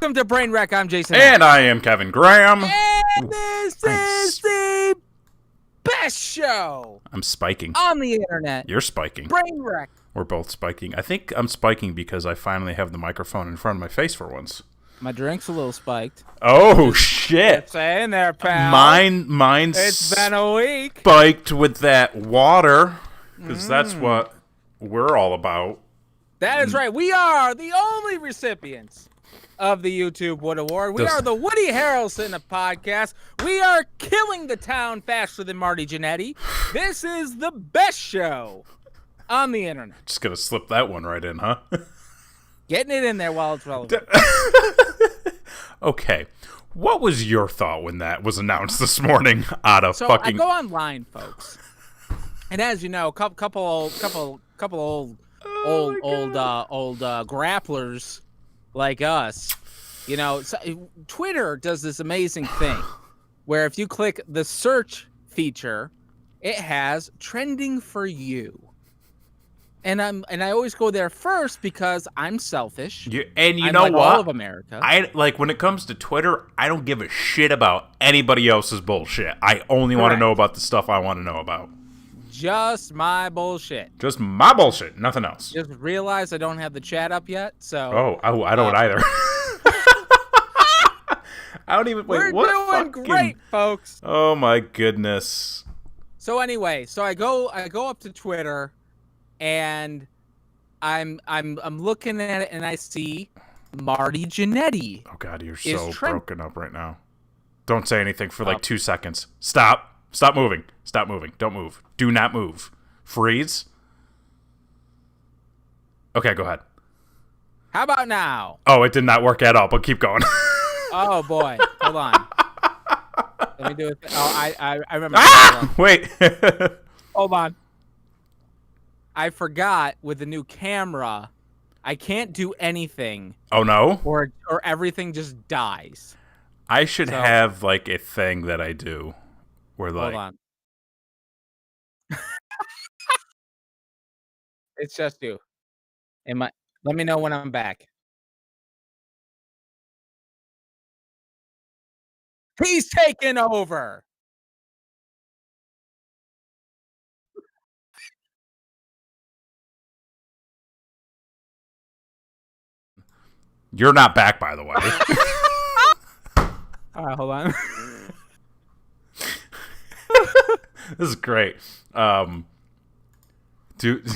Welcome to Brain Wreck. I'm Jason. And I am Kevin Graham. And this is the best show I'm spiking. on the internet. You're spiking. Brain Wreck. We're both spiking. I think I'm spiking because I finally have the microphone in front of my face for once. My drink's a little spiked. Oh, shit. It's in there, pal. Mine's It's been a week. spiked with that water because that's what we're all about. That is right. We are the only recipients of the YouTube Wood Award. We are the Woody Harrelson of podcasts. We are killing the town faster than Marty Jannetty. This is the best show on the internet. Just gonna slip that one right in, huh? Getting it in there while it's relevant. Okay. What was your thought when that was announced this morning out of So fucking... I go online, folks, and as you know, a couple old grapplers like us, you know, Twitter does this amazing thing where if you click the search feature, it has trending for you. And I always go there first because I'm selfish. You I'm know like what? all of America. I like when it comes to Twitter, I don't give a shit about anybody else's bullshit. I only want to know about the stuff I want to know about. Just my bullshit. Just my bullshit, nothing else. Just realized I don't have the chat up yet, so. Oh, I don't either. I don't even. Wait, We're doing great, folks. Oh my goodness. So anyway, I go up to Twitter, and I'm looking at it, and I see Marty Jannetty. Oh God, you're so broken up right now. Don't say anything for like 2 seconds. Stop moving. Stop moving. Don't move. Do not move. Freeze. Okay, go ahead. How about now? Oh, it did not work at all, but keep going. Oh boy, hold on. Let me do it. Oh, I remember. Ah! Wait. Hold on. I forgot with the new camera, I can't do anything. Oh no? Or everything just dies. I should have like a thing that I do where like. Hold on. It's just you. Let me know when I'm back. He's taking over. You're not back, by the way. All right, hold on. This is great. Dude.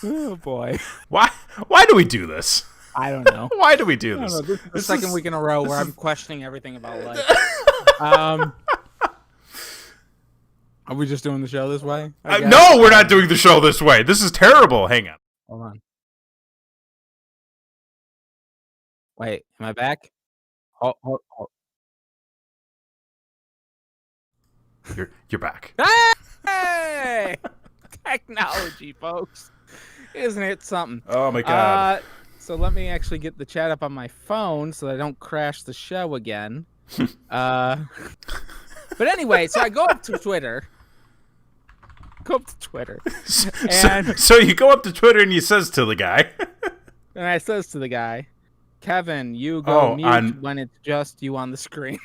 Oh boy. Why do we do this? I don't know. Why do we do this? This is the second week in a row where I'm questioning everything about life. Are we just doing the show this way? No, we're not doing the show this way. This is terrible. Hang on. Hold on. Wait, am I back? Oh. You're back. Hey! Technology, folks. Isn't it something? Oh my God. So let me actually get the chat up on my phone so that I don't crash the show again. But anyway, so I go up to Twitter. So you go up to Twitter and you says to the guy. And I says to the guy, Kevin, you go mute when it's just you on the screen.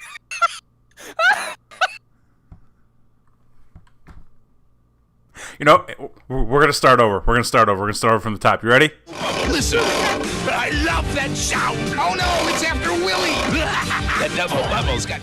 You know, we're going to start over. We're going to start over from the top. You ready? Listen, I love that sound. Oh no, it's after Willie. The double bubbles got...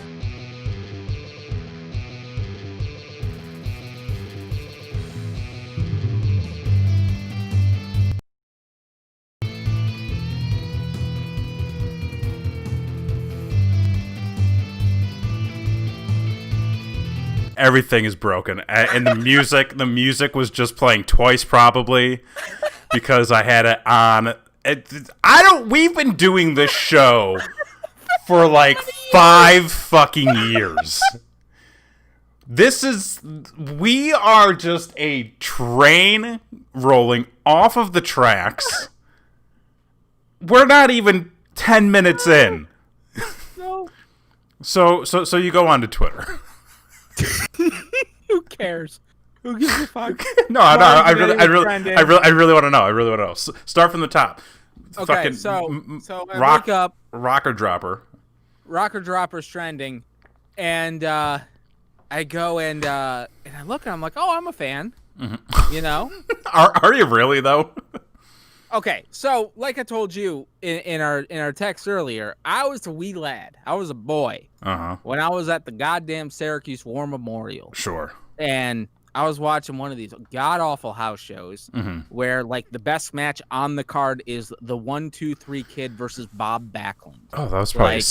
Everything is broken, and the music was just playing twice probably because I had it on. We've been doing this show for like 5 fucking years. We are just a train rolling off of the tracks. We're not even 10 minutes in. No. So you go on to Twitter. Who cares? Who gives a fuck? No, I really want to know. Start from the top. Okay, fucking so I rock, wake up, rocker dropper. rocker dropper's trending, and I go and I look and I'm like, oh, I'm a fan. You know? Are you really though? Okay, so like I told you in our text earlier, I was a wee lad. I was a boy when I was at the goddamn Syracuse War Memorial. Sure. And I was watching one of these god awful house shows where like the best match on the card is the 1-2-3 Kid versus Bob Backlund. Oh, that was probably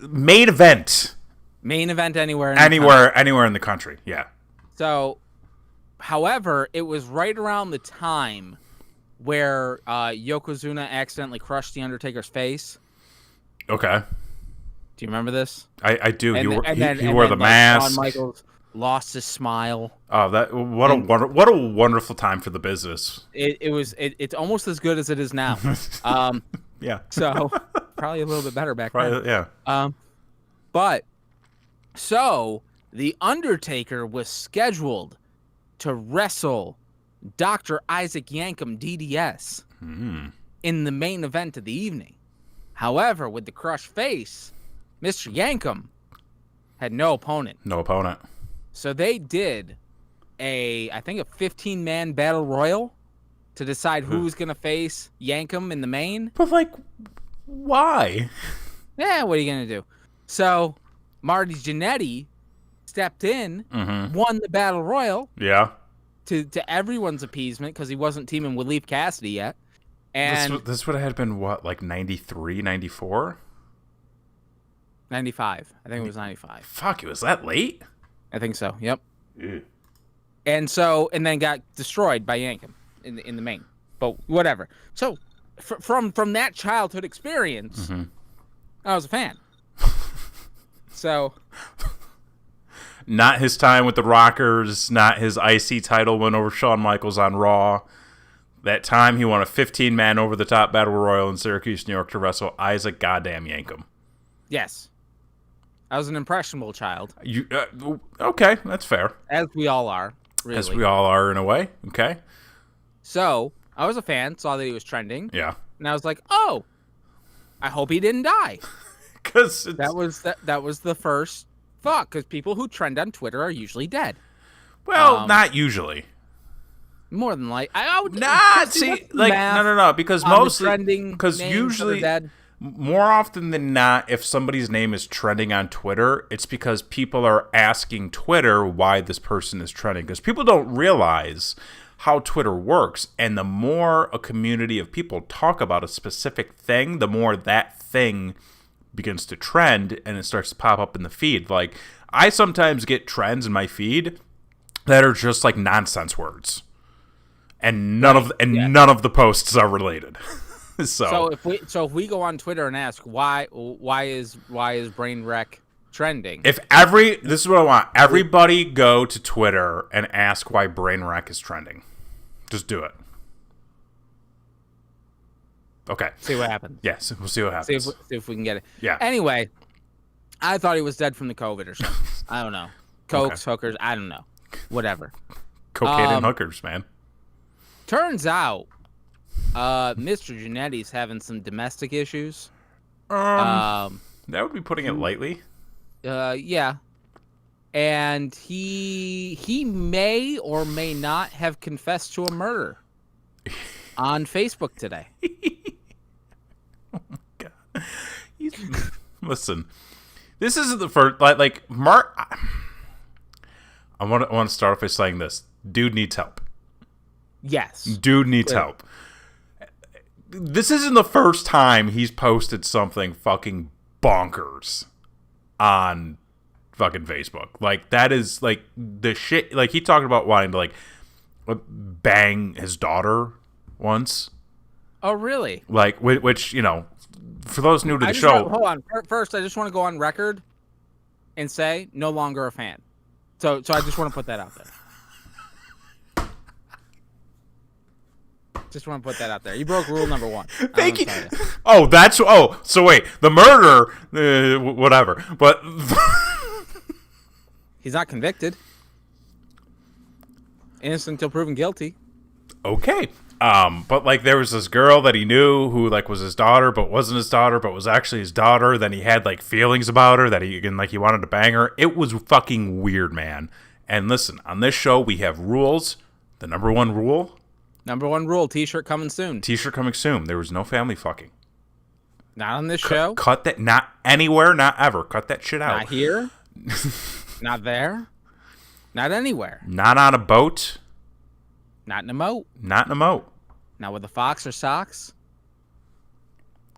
main event. Main event anywhere. Anywhere in the country. Yeah. So, however, it was right around the time where Yokozuna accidentally crushed the Undertaker's face. Okay. Do you remember this? I do. He And wore the mask. Shawn Michaels lost his smile. Oh, what a wonderful time for the business. It's almost as good as it is now. Yeah. So probably a little bit better back Right. then. Yeah. But so the Undertaker was scheduled to wrestle Dr. Isaac Yankem DDS in the main event of the evening. However, with the crushed face, Mr. Yankem had no opponent. No opponent. So they did I think a 15-man battle royal to decide who was going to face Yankem in the main. But like, why? Yeah, what are you going to do? So Marty Jannetty stepped in, won the battle royal. Yeah. To everyone's appeasement because he wasn't teaming with Leaf Cassidy yet. And this would have been what, like 93, 94? 95. I think it was 95. Fuck, it was that late? I think so. Yep. Yeah. And then got destroyed by Yankem in the main. But whatever. So from that childhood experience, I was a fan. So not his time with the Rockers, not his IC title win over Shawn Michaels on Raw. That time he won a 15-man over-the-top battle royal in Syracuse, New York to wrestle Isaac goddamn Yankem. Yes. I was an impressionable child. Okay, that's fair. As we all are, really. As we all are in a way. Okay. So, I was a fan, saw that he was trending. Yeah. And I was like, oh, I hope he didn't die. Because that was the first thought, because people who trend on Twitter are usually dead. Well, not usually. More than like I would not see like no because mostly because usually more often than not, if somebody's name is trending on Twitter, it's because people are asking Twitter why this person is trending, because people don't realize how Twitter works, and the more a community of people talk about a specific thing, the more that thing begins to trend and it starts to pop up in the feed. Like, I sometimes get trends in my feed that are just like nonsense words, and none of the posts are related. So if we go on Twitter and ask why is Brainwreck trending? This is what I want. Everybody go to Twitter and ask why Brainwreck is trending. Just do it. Okay. See what happens. Yes, we'll see what happens. See if we can get it. Yeah. Anyway, I thought he was dead from the COVID or something. I don't know. Cokes, hookers, I don't know. Whatever. Cocaine and hookers, man. Turns out, Mr. Jannetty's having some domestic issues. That would be putting it lightly. Yeah. And he may or may not have confessed to a murder on Facebook today. Oh my God. Listen, this isn't the first. Like Mark. I want to start off by saying this: dude needs help. Yes, dude needs help. This isn't the first time he's posted something fucking bonkers on fucking Facebook. Like, that is like the shit. Like, he talked about wanting to like bang his daughter once. Oh, really? Like, which, you know, for those new to the show. Hold on. First, I just want to go on record and say no longer a fan. So I just want to put that out there. Just want to put that out there. You broke rule number 1. Thank you. So wait, the murder, whatever. But he's not convicted. Innocent until proven guilty. Okay. But like there was this girl that he knew who like was his daughter, but wasn't his daughter, but was actually his daughter. Then he had like feelings about her that he wanted to bang her. It was fucking weird, man. And listen, on this show we have rules. The number one rule. T-shirt coming soon. T-shirt coming soon. There was no family fucking. Not on this show. Cut that. Not anywhere. Not ever. Cut that shit out. Not here. Not there. Not anywhere. Not on a boat. Not in a moat. Not in a moat. Not with a fox or socks.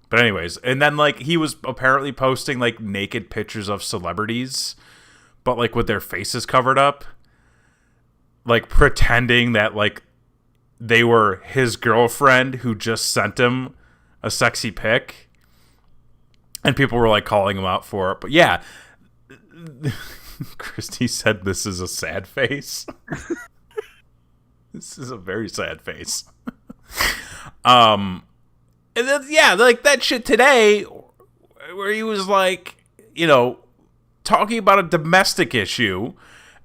But anyways, and then like he was apparently posting like naked pictures of celebrities, but like with their faces covered up, like pretending that like they were his girlfriend who just sent him a sexy pic, and people were like calling him out for it. But yeah, Christy said this is a sad face. This is a very sad face. And then, yeah, like that shit today where he was like, you know, talking about a domestic issue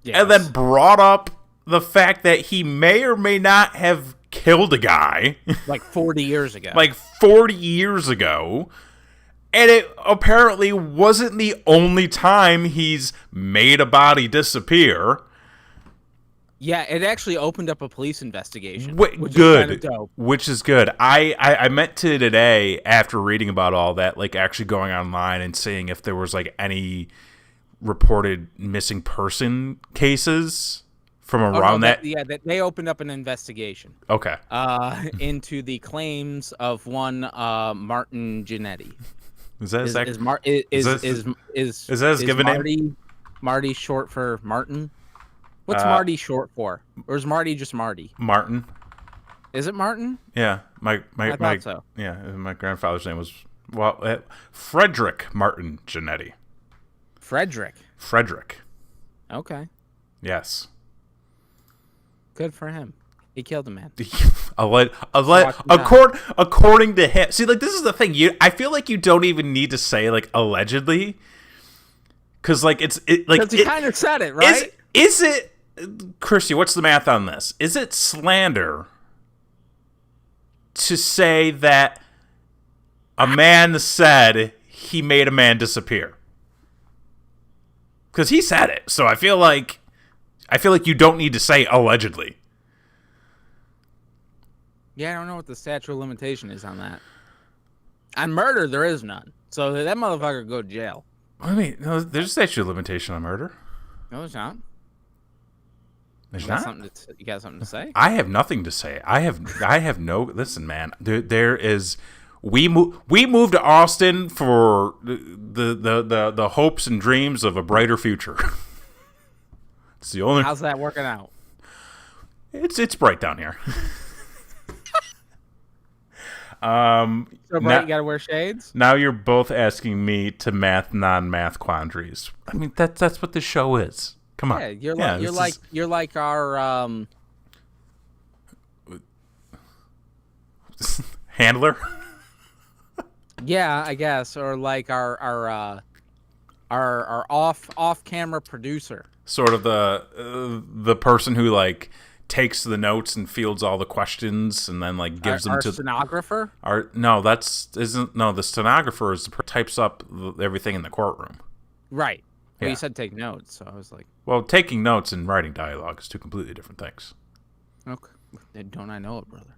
and then brought up the fact that he may or may not have killed a guy. Like 40 years ago. Like 40 years ago. And it apparently wasn't the only time he's made a body disappear. Yeah, it actually opened up a police investigation. Which good. Is kind of dope. Which is good. I meant to today, after reading about all that, like actually going online and seeing if there was like any reported missing person cases from around that. Yeah, they opened up an investigation. Okay. Into the claims of one Martin Jannetty. Is that his given name? Marty short for Martin? What's Marty short for? Or is Marty just Marty? Martin. Is it Martin? Yeah, I thought so. Yeah, my grandfather's name was Frederick Martin Jannetty. Frederick. Okay. Yes. Good for him. He killed a man. According to him. See, like this is the thing. I feel like you don't even need to say like allegedly, because like because he kind of said it, right? Is it, Christy? What's the math on this? Is it slander to say that a man said he made a man disappear? Because he said it, so I feel like you don't need to say allegedly. Yeah, I don't know what the statute of limitation is on that. On murder, there is none. So that motherfucker go to jail. I mean, no, there's a statute of limitation on murder. No, there's not. There's you not. You got something to say? I have nothing to say. I have no. Listen, man. There is. We moved to Austin for the hopes and dreams of a brighter future. It's the only. How's that working out? It's bright down here. So bright, you gotta wear shades. Now you're both asking me to math non-math quandaries. I mean that's what this show is. Come on. Yeah, you're like our handler. Yeah, I guess, or like our off camera producer. Sort of the person who like takes the notes and fields all the questions and then like gives them to stenographer. The stenographer is the types up everything in the courtroom. Right. Well, Yeah. you said take notes, so I was like, well, taking notes and writing dialogue is two completely different things. okay, don't I know it, brother?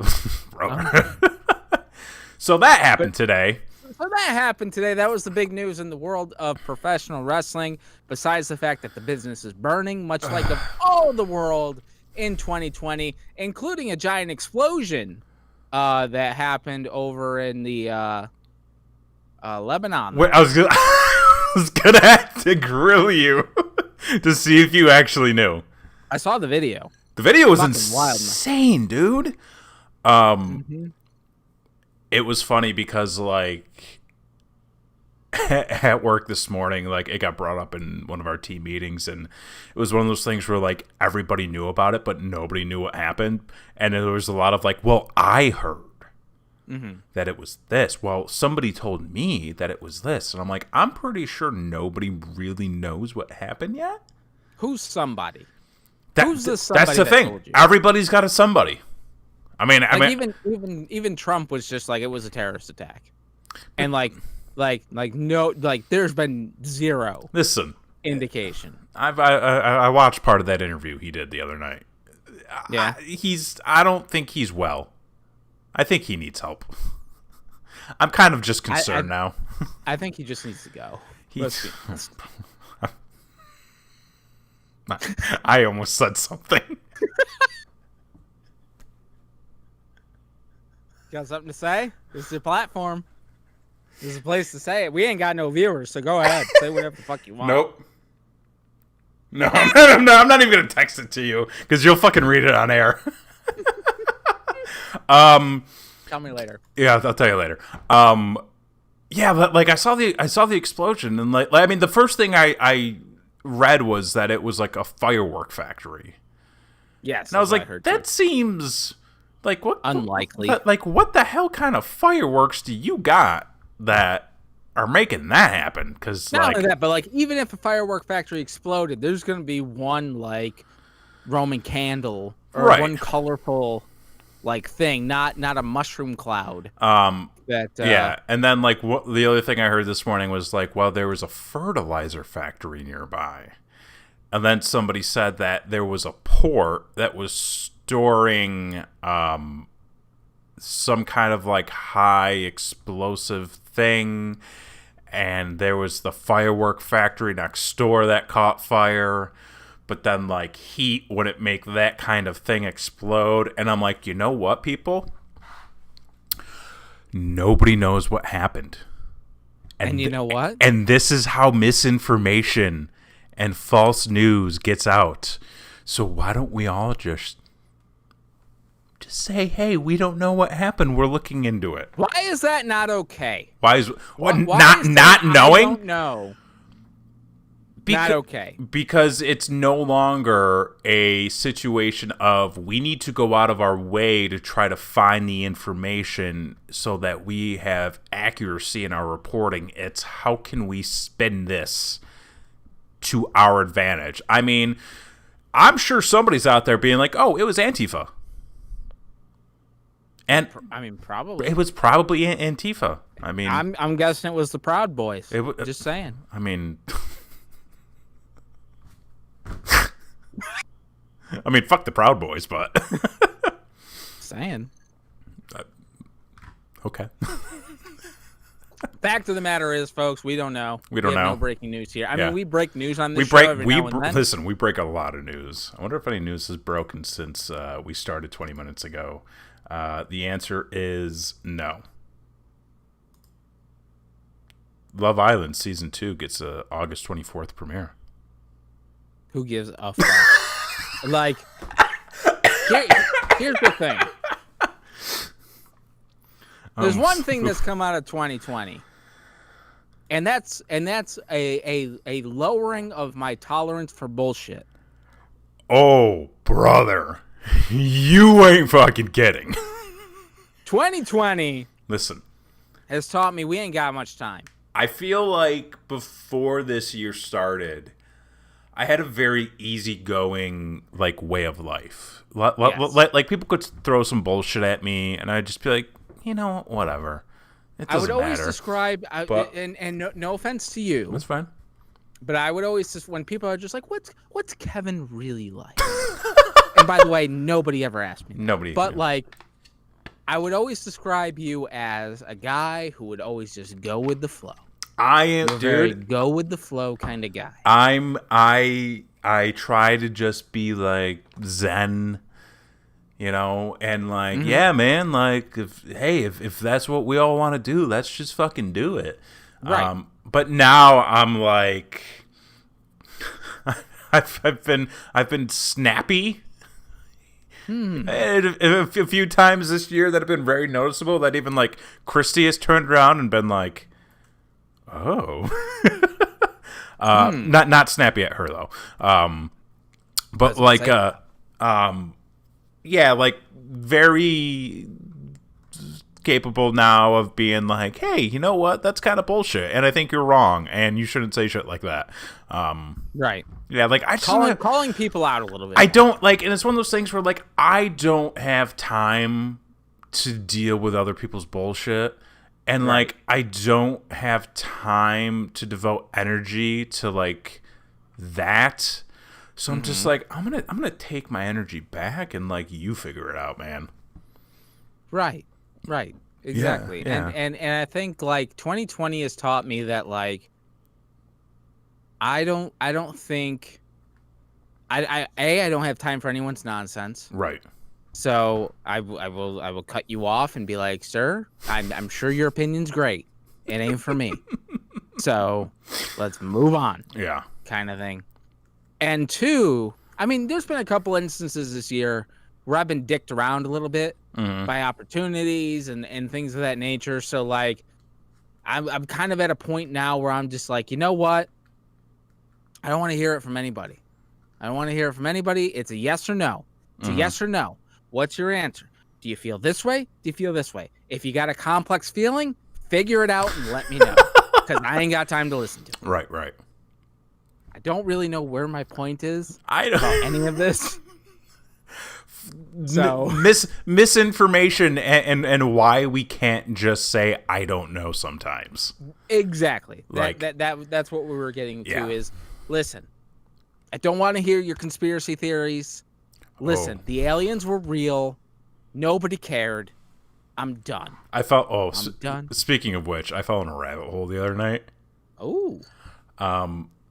Brother. So that happened today. So that happened today. That was the big news in the world of professional wrestling. Besides the fact that the business is burning, much like of all the world in 2020, including a giant explosion that happened over in the Lebanon. Wait, I was gonna have to grill you to see if you actually knew. I saw the video. The video was Fucking insane, dude. It was funny because like at work this morning, like it got brought up in one of our team meetings, and it was one of those things where like everybody knew about it, but nobody knew what happened, and there was a lot of like, well, I heard that it was this. Well, somebody told me that it was this, and I'm like, I'm pretty sure nobody really knows what happened yet. Who's somebody? Who's the somebody? That's the thing. Everybody's got a somebody. I mean, even Trump was just like, it was a terrorist attack, and like no, like there's been zero listen, indication. I watched part of that interview he did the other night. Yeah, I don't think he's well. I think he needs help. I'm kind of just concerned now. I think he just needs to go. Let's be honest. I almost said something. Got something to say? This is a platform. This is a place to say it. We ain't got no viewers, so go ahead. Say whatever the fuck you want. Nope. No, I'm not even going to text it to you because you'll fucking read it on air. Tell me later. Yeah, I'll tell you later. Yeah, but like I saw the explosion, and like I mean, the first thing I read was that it was like a firework factory. Yes, and I was like, that seems like what unlikely. Like, what the hell kind of fireworks do you got that are making that happen? Because not only that, but like even if a firework factory exploded, there's going to be one like Roman candle or one colorful like thing, not a mushroom cloud. Yeah, and then like the other thing I heard this morning was like, well, there was a fertilizer factory nearby, and then somebody said that there was a port that was storing some kind of like high explosive thing, and there was the firework factory next door that caught fire. But then, like, heat wouldn't make that kind of thing explode. And I'm like, you know what, people? Nobody knows what happened. And you know what? And this is how misinformation and false news gets out. So why don't we all just say, hey, we don't know what happened. We're looking into it. Why is that not okay? Why is not knowing? I don't know. Not okay. Because it's no longer a situation of we need to go out of our way to try to find the information so that we have accuracy in our reporting. It's how can we spin this to our advantage? I mean, I'm sure somebody's out there being like, oh, it was Antifa. And I mean, probably. It was probably Antifa. I mean, I'm guessing it was the Proud Boys. Just saying. I mean... I mean, fuck the Proud Boys, but saying. Okay. Fact of the matter is, folks, we don't know. We don't know. No breaking news here. I mean, we break news on this show every now and then. Listen, we break a lot of news. I wonder if any news has broken since we started 20 minutes ago. The answer is no. Love Island Season 2 gets a August 24th premiere. Who gives a fuck? Like, here's the thing. There's one thing that's come out of 2020, and that's a lowering of my tolerance for bullshit. Oh, brother, you ain't fucking kidding. 2020. Listen, has taught me we ain't got much time. I feel like before this year started, I had a very easygoing like way of life. Like people could throw some bullshit at me, and I'd just be like, you know, whatever. It doesn't matter. I would always describe, and no offense to you, that's fine. But I would always just when people are just like, what's Kevin really like? And by the way, nobody ever asked me that. Nobody. But like, I would always describe you as a guy who would always just go with the flow. I am, dude. Very go with the flow kind of guy. I try to just be like Zen, you know, and like, yeah, man, like, if that's what we all want to do, let's just fucking do it. Right. But now I'm like, I've been snappy. A few times this year that have been very noticeable. That even like Christy has turned around and been like, oh, not snappy at her though. But like, yeah, like very capable now of being like, hey, you know what? That's kind of bullshit, and I think you're wrong, and you shouldn't say shit like that. Right. Yeah, like I just calling people out a little bit. I don't like, and it's one of those things where like I don't have time to deal with other people's bullshit, and like I don't have time to devote energy to like that. So I'm just like I'm gonna take my energy back and like you figure it out, man. Right. Exactly. Yeah. And I think like 2020 has taught me that like I don't think I don't have time for anyone's nonsense. Right. So I will cut you off and be like, sir, I'm sure your opinion's great. It ain't for me. So let's move on. Yeah. Kind of thing. And two, I mean, there's been a couple instances this year where I've been dicked around a little bit by opportunities and things of that nature. So like, I'm kind of at a point now where I'm just like, you know what? I don't want to hear it from anybody. I don't want to hear it from anybody. It's a yes or no. It's a yes or no. What's your answer? Do you feel this way? Do you feel this way? If you got a complex feeling, figure it out and let me know. Because I ain't got time to listen to it. Right. I don't really know where my point is I don't about any of this. So misinformation and why we can't just say I don't know sometimes. Exactly. Like, That's what we were getting to Yeah. is, listen, I don't want to hear your conspiracy theories. Listen, the aliens were real. Nobody cared. I'm done. I felt I'm done. Speaking of which, I fell in a rabbit hole the other night. Oh.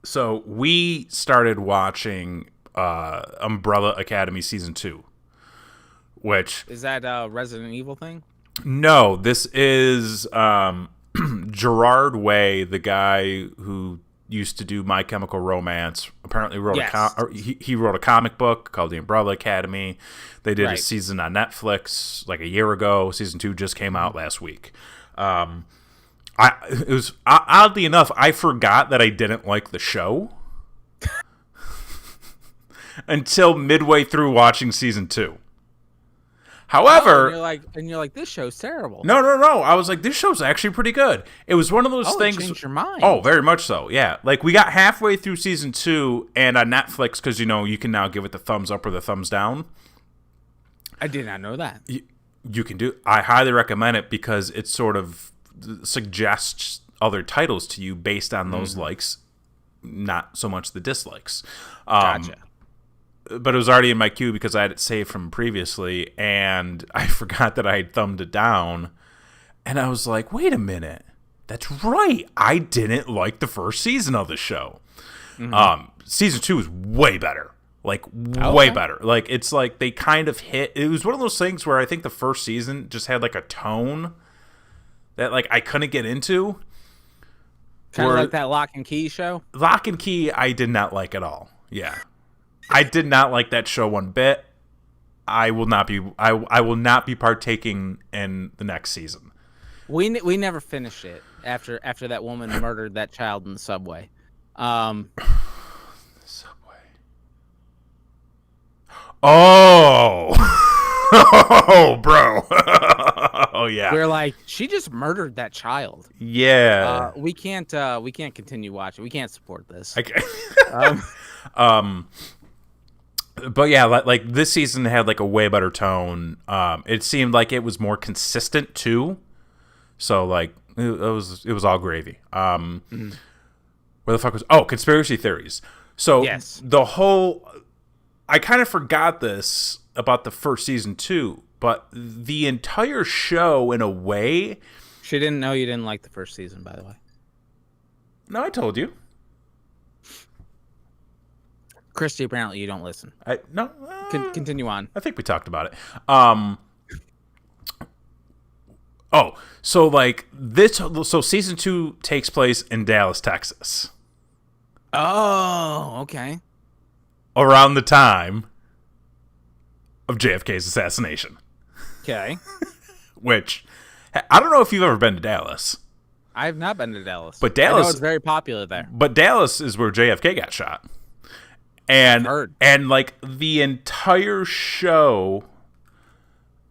So we started watching Umbrella Academy season 2, which Is that a Resident Evil thing? no, this is Gerard Way, the guy who used to do My Chemical Romance. Apparently wrote he wrote a comic book called The Umbrella Academy. They did a season on Netflix like a year ago. Season 2 just came out last week. It was oddly enough, I forgot that I didn't like the show until midway through watching season 2. However, and you're like, this show's terrible. no. I was like, this show's actually pretty good. It was one of those things. It changed your mind. Oh, very much so. Yeah, like we got halfway through season 2, and on Netflix, because you can now give it the thumbs up or the thumbs down. I did not know that. You can do. I highly recommend it because it sort of suggests other titles to you based on those likes, not so much the dislikes. Gotcha. But it was already in my queue because I had it saved from previously, and I forgot that I had thumbed it down. And I was like, wait a minute. That's right. I didn't like the first season of the show. Season 2 is way better. Like, way better. Like, it's like they kind of hit... It was one of those things where I think the first season just had, like, a tone that, like, I couldn't get into. Kind of like that Lock and Key show? Lock and Key, I did not like at all. Yeah. I did not like that show one bit. I will not be partaking in the next season. We never finished it after that woman murdered that child in the subway. Subway. Oh. Oh, bro. Oh yeah. We're like, she just murdered that child. Yeah. We can't continue watching. We can't support this. But yeah, like this season had like a way better tone. It seemed like it was more consistent too. So like it was all gravy. Where the fuck was conspiracy theories. So yes. I kind of forgot this about the first season too, but the entire show in a way. She didn't know you didn't like the first season, by the way. No, I told you. Christy, apparently you don't listen. Continue on. I think we talked about it. So like so season 2 takes place in Dallas, Texas. Oh, okay. Around the time of JFK's assassination. Okay. Which I don't know if you've ever been to Dallas. I have not been to Dallas. But Dallas, I know it's very popular there. But Dallas is where JFK got shot. And like the entire show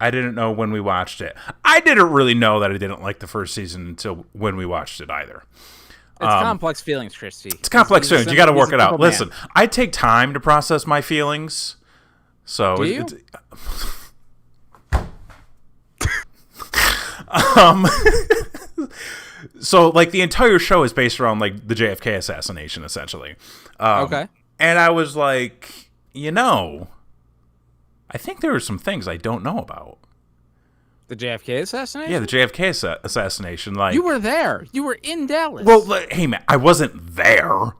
I didn't know when we watched it. I didn't really know that I didn't like the first season until when we watched it either. It's complex feelings, Christy. It's complex feelings. You got to work it out. Man. Listen, I take time to process my feelings. So do you? So like the entire show is based around like the JFK assassination, essentially. Okay. And I was like, I think there are some things I don't know about. The JFK assassination? Yeah, the JFK assassination. Like, you were there. You were in Dallas. well, hey man, I wasn't there.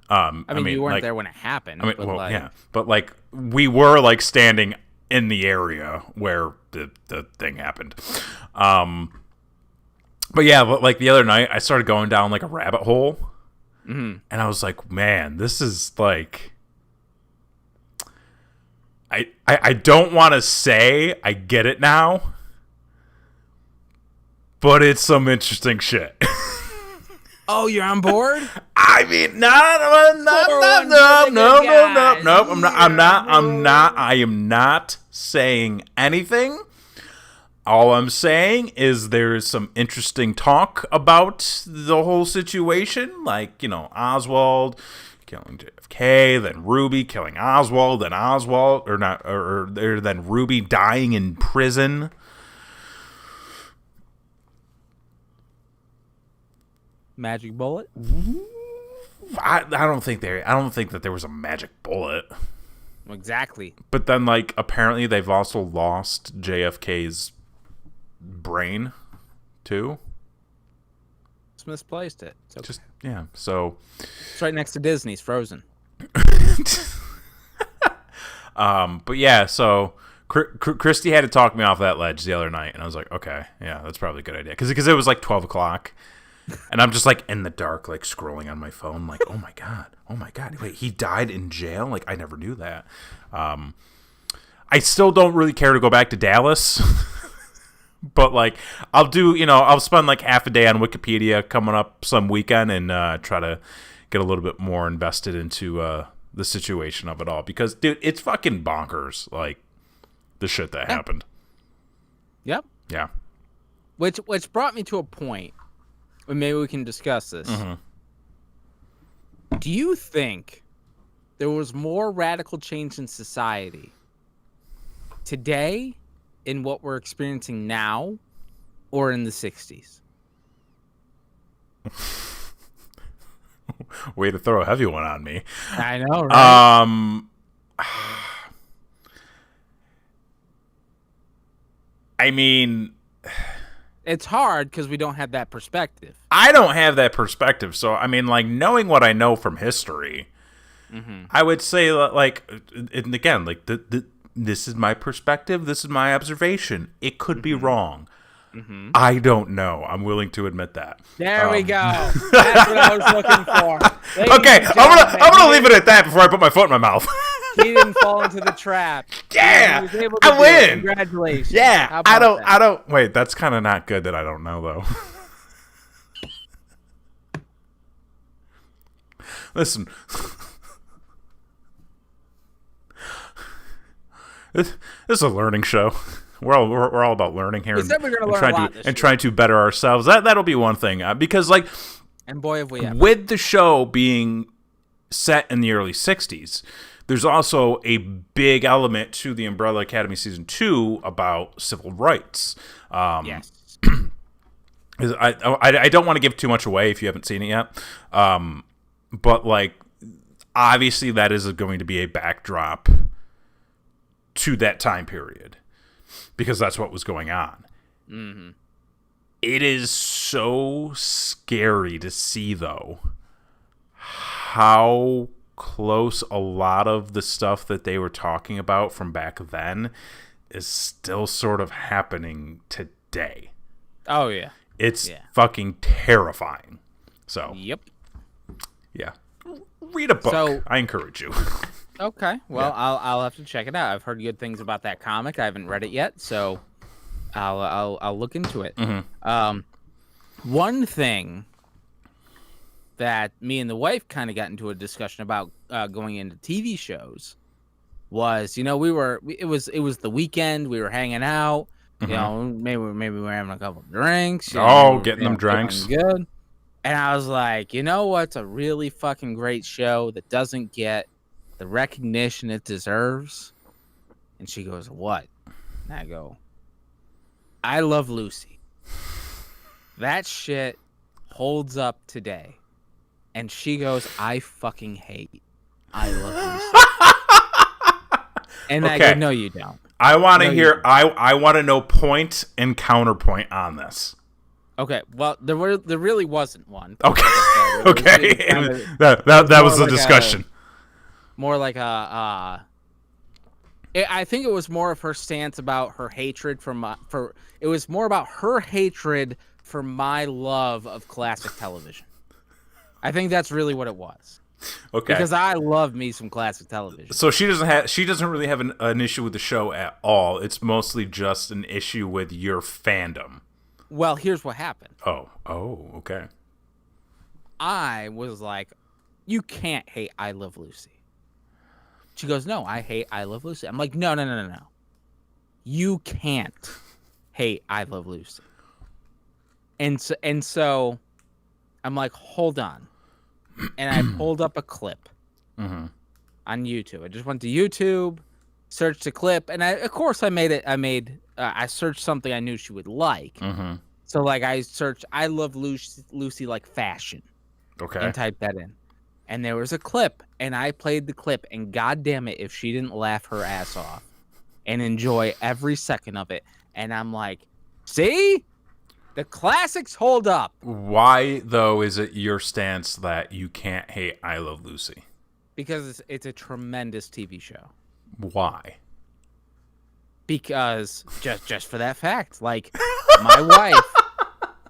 I mean, you weren't there when it happened. I mean, well, yeah, but like we were like standing in the area where the thing happened. But yeah, but like the other night, I started going down like a rabbit hole, and I was like, man, this is like. I don't want to say I get it now, but it's some interesting shit. Oh, you're on board? I mean, no. I am not saying anything. All I'm saying is there's some interesting talk about the whole situation, like, Oswald killing JFK, then Ruby killing Oswald, then then Ruby dying in prison. Magic bullet? I don't think that there was a magic bullet. Exactly. But then, like, apparently they've also lost JFK's brain too. Just misplaced it. It's okay. So it's right next to Disney's Frozen. But yeah, so Christy had to talk me off that ledge the other night, and I was like, okay, yeah, that's probably a good idea, because it was like 12 o'clock, and I'm just like in the dark, like scrolling on my phone, like, oh my god, wait, he died in jail? Like, I never knew that. I still don't really care to go back to Dallas. But, like, I'll spend, like, half a day on Wikipedia coming up some weekend and try to get a little bit more invested into the situation of it all. Because, dude, it's fucking bonkers, like, the shit that happened. Yep. Yeah. Which brought me to a point where maybe we can discuss this. Do you think there was more radical change in society today in what we're experiencing now, or in the 60s? Way to throw a heavy one on me. I know, right? I mean, it's hard because we don't have that perspective. I don't have that perspective, so I mean, like, knowing what I know from history, I would say, like, and again, like, this is my perspective. This is my observation. It could be wrong. I don't know. I'm willing to admit that. There we go. That's what I was looking for. Okay, I'm gonna leave it at that before I put my foot in my mouth. He didn't fall into the trap. Yeah, he was able to I win. Congratulations. Yeah, I don't. Wait, that's kind of not good that I don't know though. Listen. This is a learning show. We're all about learning here, and trying to better ourselves. That'll be one thing, because like, and boy, have we ever. With the show being set in the early '60s, there's also a big element to the Umbrella Academy season 2 about civil rights. Yes. I don't want to give too much away if you haven't seen it yet, but like, obviously that is going to be a backdrop to that time period, because that's what was going on. It is so scary to see, though, how close a lot of the stuff that they were talking about from back then is still sort of happening today. Oh, yeah. It's fucking terrifying. So, yep. Yeah. Read a book. I encourage you. Okay, well, yeah. I'll have to check it out. I've heard good things about that comic. I haven't read it yet, so I'll look into it. One thing that me and the wife kind of got into a discussion about going into TV shows was, it was the weekend. We were hanging out. Mhm. Maybe we were having a couple drinks. Oh, We were getting them drinks. feeling good. And I was like, you know what's a really fucking great show that doesn't get the recognition it deserves? And she goes, what? And I go, I Love Lucy. That shit holds up today. And she goes, I fucking hate I Love Lucy. And I go, no, you don't. I want to hear. I want to know point and counterpoint on this. Okay, well, there really wasn't one. Okay, Okay, that was the discussion. More like I think it was more of her stance about her hatred it was more about her hatred for my love of classic television. I think that's really what it was. Okay. Because I love me some classic television. So she doesn't really have an issue with the show at all. It's mostly just an issue with your fandom. Well, here's what happened. Oh, okay. I was like, you can't hate I Love Lucy. She goes, no, I hate I Love Lucy. I'm like, no. You can't hate I Love Lucy. And so I'm like, hold on. And I pulled up a clip on YouTube. I just went to YouTube, searched a clip, and I searched something I knew she would like. Mm-hmm. So like I searched I Love Lucy like fashion. Okay. And typed that in. And there was a clip, and I played the clip, and goddamn it if she didn't laugh her ass off and enjoy every second of it. And I'm like, see? The classics hold up. Why, though, is it your stance that you can't hate I Love Lucy? Because it's a tremendous TV show. Why? Because just for that fact, like my wife,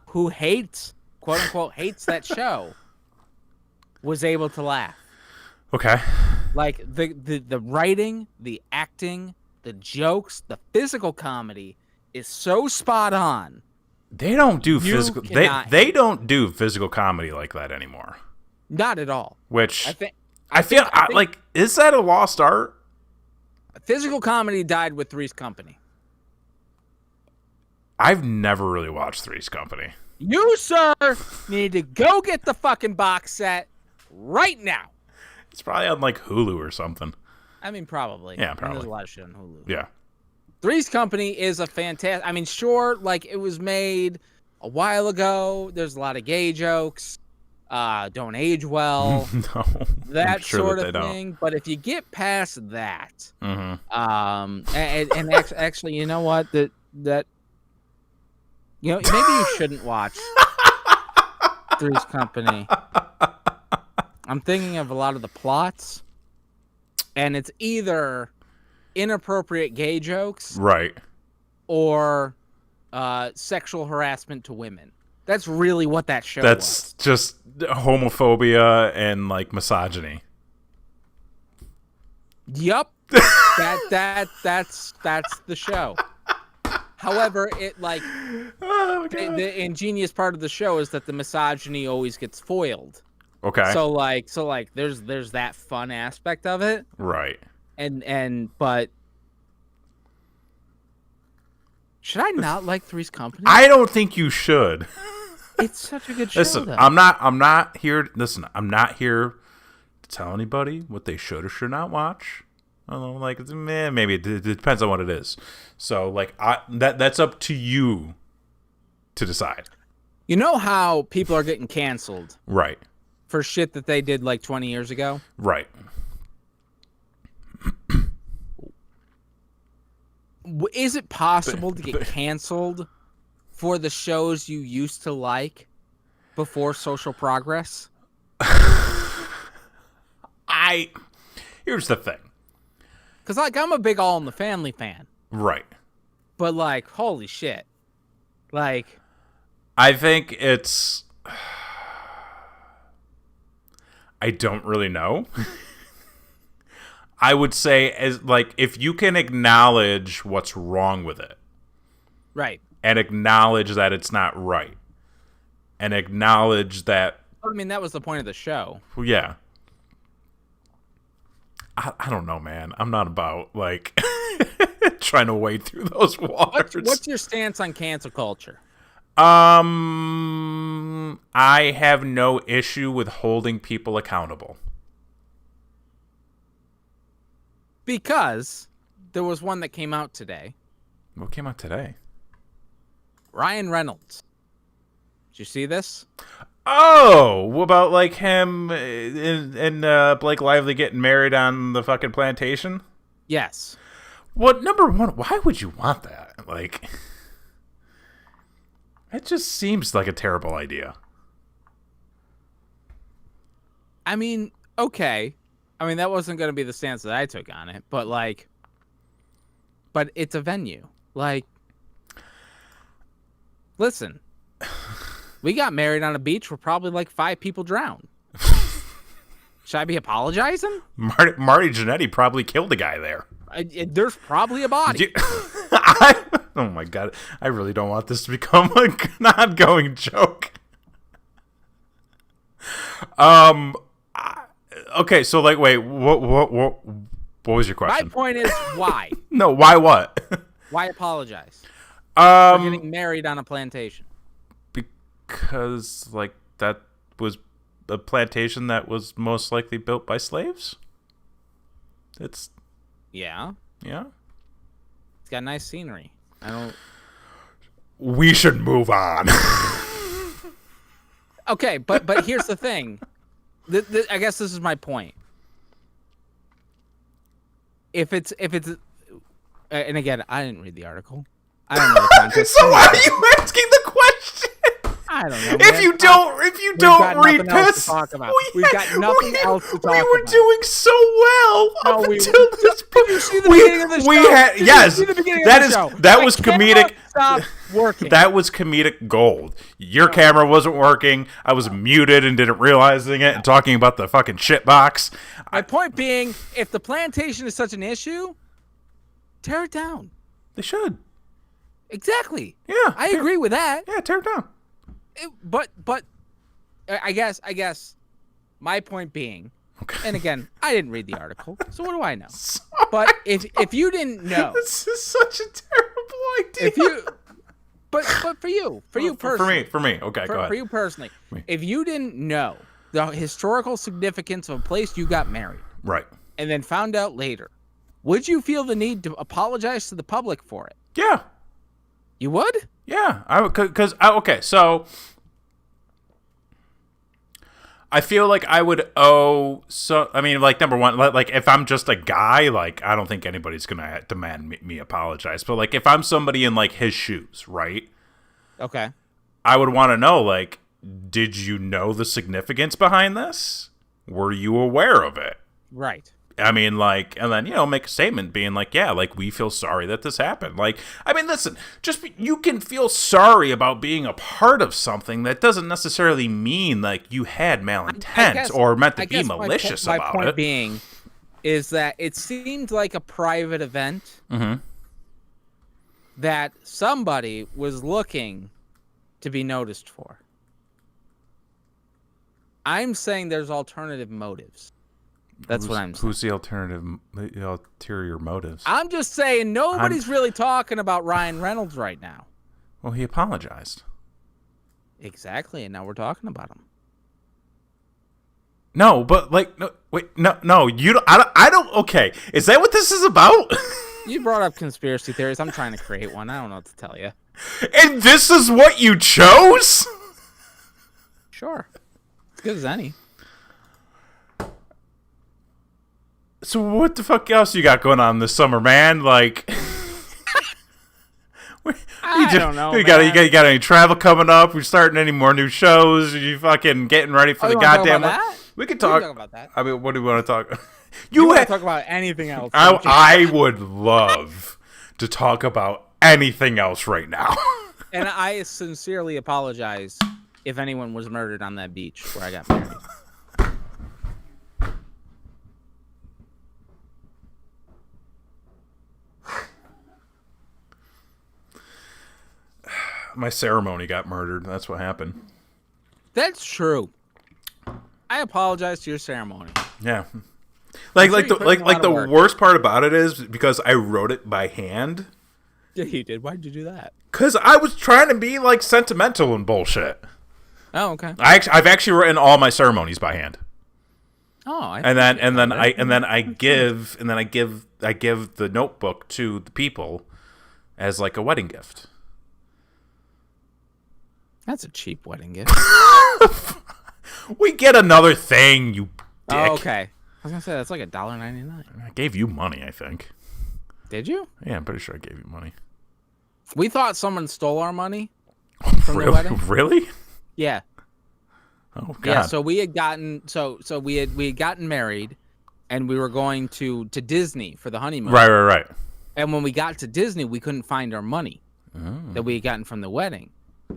who hates, quote unquote, hates that show, was able to laugh. Okay. Like the writing, the acting, the jokes, the physical comedy is so spot on. They don't do physical. They don't do physical comedy like that anymore. Not at all. Which I feel think like, is that a lost art? Physical comedy died with Three's Company. I've never really watched Three's Company. You, sir, need to go get the fucking box set right now. It's probably on like Hulu or something. I mean, probably. Yeah, probably. There's a lot of shit on Hulu. Yeah. Three's Company is a fantastic. I mean, sure, like it was made a while ago. There's a lot of gay jokes. Don't age well. No, that sure sort that of they thing. don't. But if you get past that, Mm-hmm. actually, you know what? That maybe you shouldn't watch Three's Company. I'm thinking of a lot of the plots, and it's either inappropriate gay jokes, Right, or sexual harassment to women. That's really what that show that's was. just homophobia and like misogyny. Yup. That's the show. However, it like the ingenious part of the show is that the misogyny always gets foiled. Okay. So there's that fun aspect of it. Right. But should I not like Three's Company? I don't think you should. It's such a good show. Listen, though. I'm not here. Listen, I'm not here to tell anybody what they should or should not watch. I don't know, like, maybe it depends on what it is. So, like, that's up to you to decide. You know how people are getting canceled Right. for shit that they did like 20 years ago? Right. Is it possible to get canceled for the shows you used to like before social progress? Here's the thing. Because, like, I'm a big All in the Family fan. Right. But, like, holy shit. Like, I think it's... I don't really know. I would say, as like, if you can acknowledge what's wrong with it. right. And acknowledge that it's not right. And acknowledge that... I mean, that was the point of the show. Well, yeah. I don't know, man. I'm not about like trying to wade through those waters. What's your stance on cancel culture? I have no issue with holding people accountable. Because there was one that came out today. What came out today? Ryan Reynolds. Did you see this? Oh, what about like him and Blake Lively getting married on the fucking plantation? Yes. What, number one, why would you want that? Like, it just seems like a terrible idea. I mean, okay. I mean, that wasn't going to be the stance that I took on it, but like, but it's a venue. Like, listen, we got married on a beach where probably like 5 people drowned. Should I be apologizing? Marty Jannetty probably killed a guy there. There's probably a body. Oh my god, I really don't want this to become an ongoing joke. Okay, so like, wait, what was your question? My point is, why? No, why what? Why apologize for getting married on a plantation? Because like that was a plantation that was most likely built by slaves. It's yeah. It's got nice scenery. We should move on. Okay, but here's the thing. I guess this is my point. If it's, and again, I didn't read the article. I don't know the context. So why are you asking the question? I don't know. If you don't read piss, We've got nothing else to talk about. We were doing so well up until this point. Did you see the beginning of the show? That was comedic. Stop working. That was comedic gold. Your camera wasn't working. I was muted and didn't realizing it and talking about the fucking shit box. My point being, if the plantation is such an issue, tear it down. They should. Exactly. Yeah. I agree with that. Yeah, tear it down. But I guess my point being, okay. And again, I didn't read the article, so what do I know? But if you didn't know, this is such a terrible idea. If you, but for you personally, for me, okay, go ahead. For you personally, if you didn't know the historical significance of a place you got married, right, and then found out later, would you feel the need to apologize to the public for it? Yeah. You would? Yeah, I would, because okay, so I feel like I would owe. So I mean, like, number one, like if I'm just a guy, like I don't think anybody's gonna demand me apologize. But like if I'm somebody in like his shoes, right? Okay. I would want to know, like, did you know the significance behind this? Were you aware of it? Right. I mean, like, and then, make a statement being like, yeah, like, we feel sorry that this happened. Like, I mean, listen, you can feel sorry about being a part of something. That doesn't necessarily mean, like, you had malintent or meant to be malicious about it. My point being is that it seemed like a private event that somebody was looking to be noticed for. I'm saying there's alternative motives. That's what I'm saying. Who's the ulterior motives? I'm just saying nobody's really talking about Ryan Reynolds right now. Well, he apologized. Exactly, and now we're talking about him. No, but like, no, wait, no, you don't. I don't. Okay, is that what this is about? You brought up conspiracy theories. I'm trying to create one. I don't know what to tell you. And this is what you chose? Sure, as good as any. So what the fuck else you got going on this summer, man? Like, I don't know. You got any travel coming up? We starting any more new shows? Are you fucking getting ready for the goddamn? We can talk about that. I mean, what do we want to talk? You want to talk about anything else? I would love to talk about anything else right now. And I sincerely apologize if anyone was murdered on that beach where I got married. My ceremony got murdered. That's what happened. That's true. I apologize to your ceremony. Yeah. Like the worst part about it is because I wrote it by hand. Yeah, you did. Why'd you do that? Because I was trying to be like sentimental and bullshit. Oh, okay. I've actually written all my ceremonies by hand. Oh, and then I give the notebook to the people as like a wedding gift. That's a cheap wedding gift. We get another thing, you dick. Oh, okay. I was gonna say that's like $1.99. I gave you money, I think. Did you? Yeah, I'm pretty sure I gave you money. We thought someone stole our money from the wedding. Really? Yeah. Oh God. Yeah. So we had gotten we had gotten married, and we were going to Disney for the honeymoon. Right. And when we got to Disney, we couldn't find our money that we had gotten from the wedding.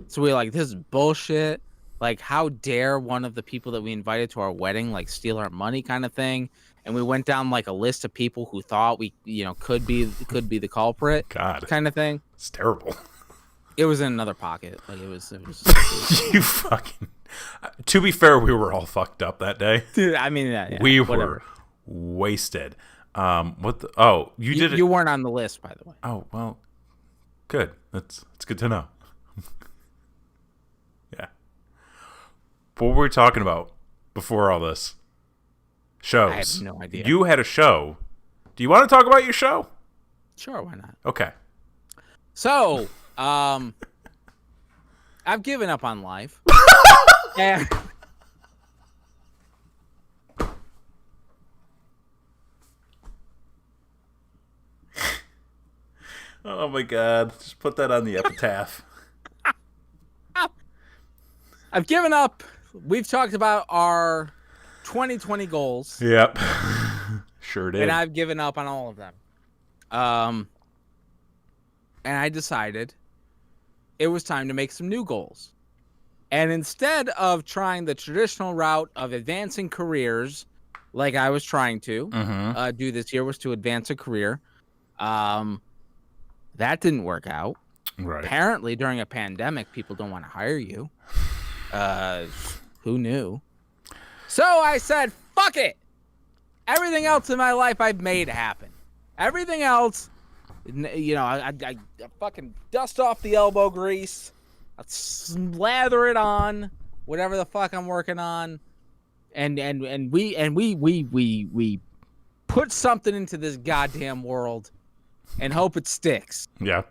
So we were like, "This is bullshit. Like, how dare one of the people that we invited to our wedding like steal our money, kind of thing." And we went down like a list of people who thought we, could be the culprit. God, kind of thing. It's terrible. It was in another pocket. Like it was you fucking. To be fair, we were all fucked up that day. Dude, I mean, yeah, we whatever. were wasted. What? Oh, you did it. You weren't on the list, by the way. Oh well, good. That's good to know. Yeah. What were we talking about before all this? Shows. I have no idea. You had a show. Do you want to talk about your show? Sure, why not? Okay. So, I've given up on life. And oh my God! Just put that on the epitaph. I've given up. We've talked about our 2020 goals. Yep. Sure did. And I've given up on all of them. And I decided it was time to make some new goals. And instead of trying the traditional route of advancing careers, like I was trying to do this year, was to advance a career. That didn't work out. Right. Apparently, during a pandemic, people don't want to hire you. Who knew? So I said, fuck it. Everything else in my life I've made happen. Everything else, I fucking dust off the elbow grease. I slather it on whatever the fuck I'm working on. And we put something into this goddamn world and hope it sticks. Yeah.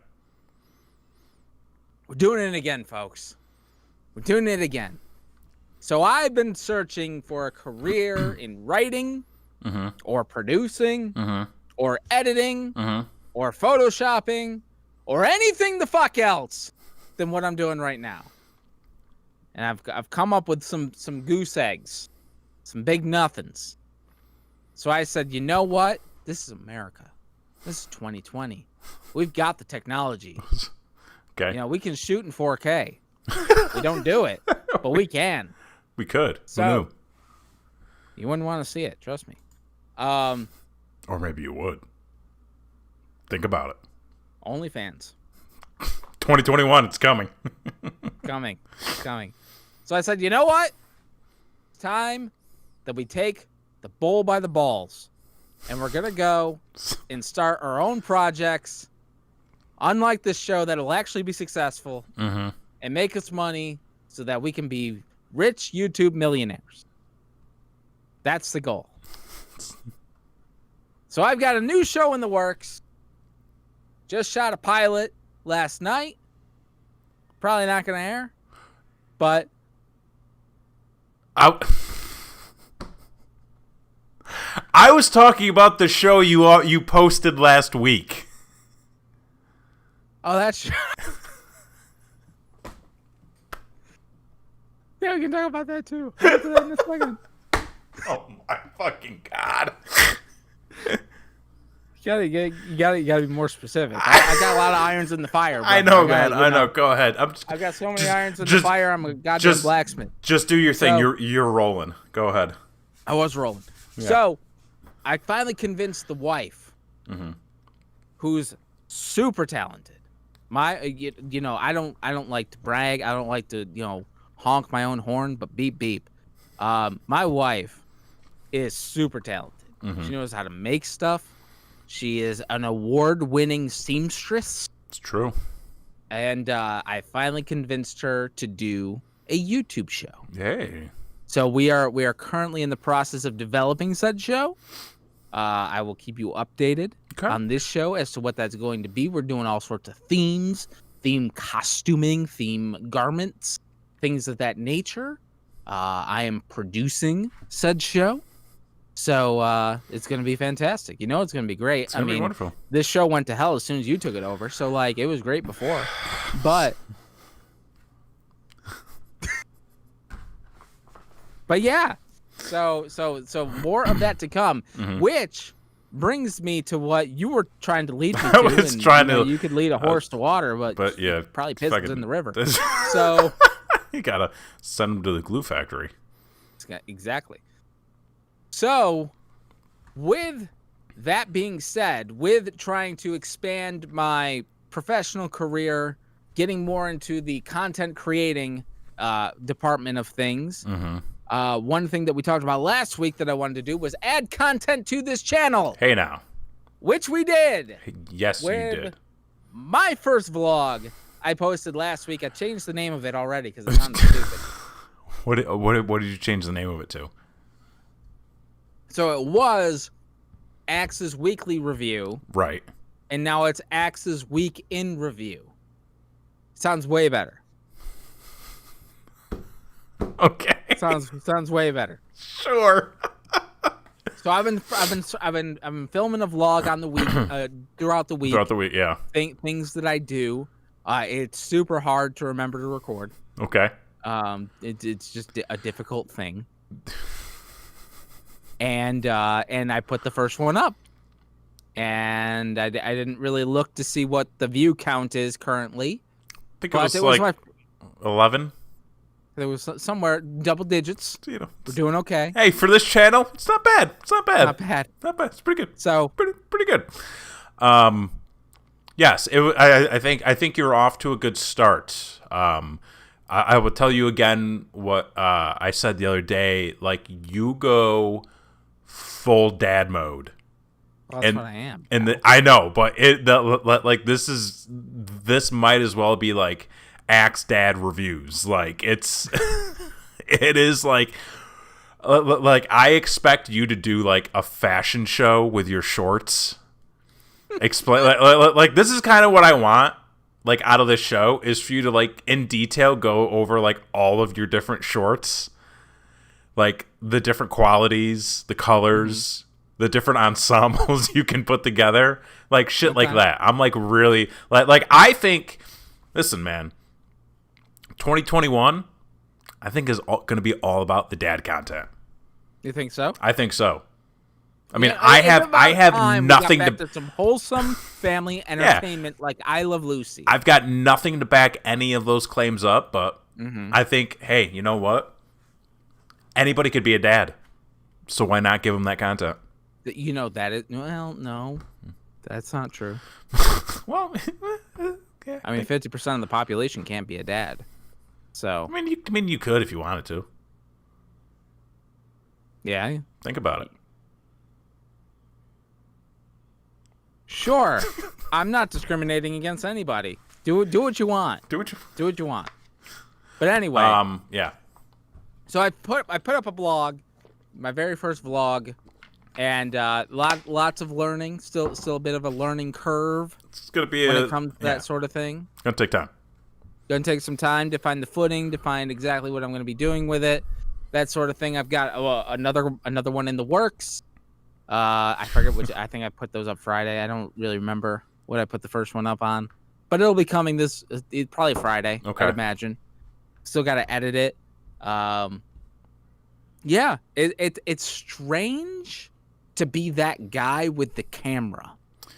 We're doing it again, folks. We're doing it again. So I've been searching for a career in writing or producing or editing or photoshopping or anything the fuck else than what I'm doing right now. And I've come up with some goose eggs, some big nothings. So I said, you know what? This is America. This is 2020. We've got the technology. Okay. We can shoot in 4K. We don't do it, but we can. We could. So, who knew? You wouldn't want to see it, trust me. Or maybe you would. Think about it. OnlyFans. 2021, it's coming. Coming. So I said, you know what? It's time that we take the bull by the balls. And we're going to go and start our own projects. Unlike this show that'll actually be successful and make us money so that we can be rich YouTube millionaires. That's the goal. So I've got a new show in the works. Just shot a pilot last night. Probably not going to air. But I was talking about the show you posted last week. oh, that's yeah, we can talk about that too. We'll get to that in a second. Oh my fucking God. You gotta be more specific. I got a lot of irons in the fire. I know, man. I know. Go ahead. I've got so many irons in the fire. I'm a goddamn blacksmith. Just do your thing. So, you're rolling. Go ahead. I was rolling. Yeah. So I finally convinced the wife, who's super talented. I don't like to brag. I don't like to honk my own horn, but beep beep. My wife is super talented. She knows how to make stuff. She is an award-winning seamstress. It's true. And I finally convinced her to do a YouTube show. Yay. So we are currently in the process of developing said show. I will keep you updated on this show as to what that's going to be. We're doing all sorts of themes, theme costuming, theme garments, things of that nature. I am producing said show. So it's going to be fantastic. You know, it's going to be great. It's going to be wonderful. This show went to hell as soon as you took it over. So, like, it was great before. But yeah. So more of that to come, which brings me to what you were trying to lead me to. I was trying to. You could lead a horse to water, but yeah, probably pisses in the river. This, So you gotta send them to the glue factory. Exactly. So, with that being said, with trying to expand my professional career, getting more into the content creating department of things, one thing that we talked about last week that I wanted to do was add content to this channel. Hey now. Which we did. Yes, you did. My first vlog I posted last week. I changed the name of it already because it sounded stupid. What did you change the name of it to? So it was Axe's Weekly Review. Right. And now it's Axe's Week in Review. Sounds way better. Okay. Sounds way better. Sure. So I've been filming a vlog on the week throughout the week. Throughout the week, yeah. Things that I do. It's super hard to remember to record. Okay. It's just a difficult thing. And I put the first one up, and I didn't really look to see what the view count is currently. I think it was like 11. There was somewhere double digits. You know, we're doing okay. Hey, for this channel, it's not bad. It's not bad. Not bad. Not bad. It's pretty good. So pretty good. Yes, I think you're off to a good start. I will tell you again what I said the other day. Like, you go full dad mode. Well, that's what I am. And I know, but this might as well be like Axe Dad reviews. Like, it is like I expect you to do like a fashion show with your shorts. Explain like this is kind of what I want. Like, out of this show is for you to, like, in detail go over, like, all of your different shorts. Like, the different qualities, the colors, the different ensembles you can put together. Like, shit like that. I'm, like, really... Like I think... Listen, man. 2021, I think, is going to be all about the dad content. You think so? I think so. I mean, I have nothing to some wholesome family entertainment like I Love Lucy. I've got nothing to back any of those claims up, but I think, hey, you know what? Anybody could be a dad, so why not give them that content? You know that is no, that's not true. Well, okay. I mean, 50% of the population can't be a dad, so I mean, you could if you wanted to. Yeah, think about it. Sure, I'm not discriminating against anybody. Do what you want. Do what you want. But anyway, yeah. So I put up a blog, my very first vlog, and lots of learning. Still a bit of a learning curve. It's gonna be when it comes to that sort of thing. It's gonna take time. Gonna take some time to find the footing, to find exactly what I'm gonna be doing with it, that sort of thing. I've got another one in the works. I forget which. I think I put those up Friday. I don't really remember what I put the first one up on, but it'll be coming probably Friday. Okay. I'd imagine. Still got to edit it. Yeah, it's strange to be that guy with the camera.